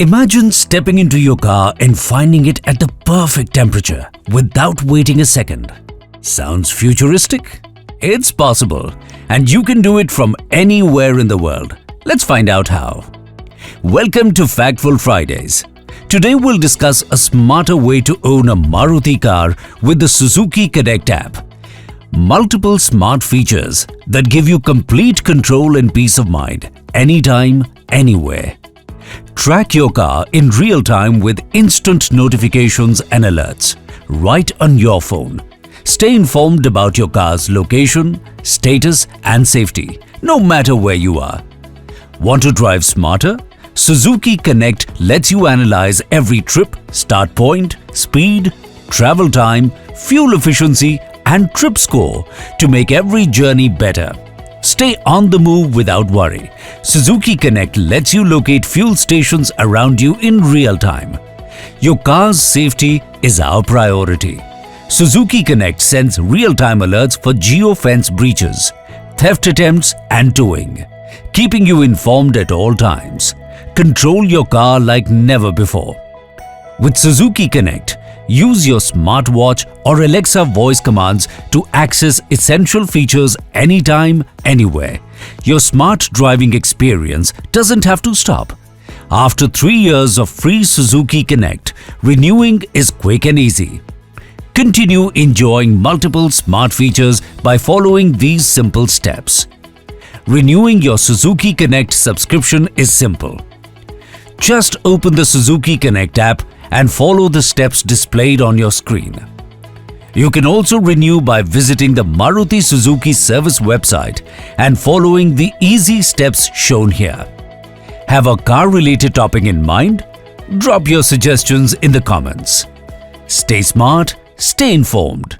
Imagine stepping into your car and finding it at the perfect temperature without waiting a second. Sounds futuristic? It's possible, and you can do it from anywhere in the world. Let's find out how. Welcome to Factful Fridays. Today we'll discuss a smarter way to own a Maruti car with the Suzuki Connect app. Multiple smart features that give you complete control and peace of mind anytime, anywhere. Track your car in real time with instant notifications and alerts right on your phone. Stay informed about your car's location, status and safety, no matter where you are. Want to drive smarter? Suzuki Connect lets you analyze every trip, start point, speed, travel time, fuel efficiency and trip score to make every journey better. Stay on the move without worry. Suzuki Connect lets you locate fuel stations around you in real time. Your car's safety is our priority. Suzuki Connect sends real-time alerts for geo-fence breaches, theft attempts and towing, keeping you informed at all times. Control your car like never before. With Suzuki Connect, use your smartwatch or Alexa voice commands to access essential features anytime, anywhere. Your smart driving experience doesn't have to stop. After 3 years of free Suzuki Connect, renewing is quick and easy. Continue enjoying multiple smart features by following these simple steps. Renewing your Suzuki Connect subscription is simple. Just open the Suzuki Connect app and follow the steps displayed on your screen. You can also renew by visiting the Maruti Suzuki service website and following the easy steps shown here. Have a car-related topic in mind? Drop your suggestions in the comments. Stay smart, stay informed.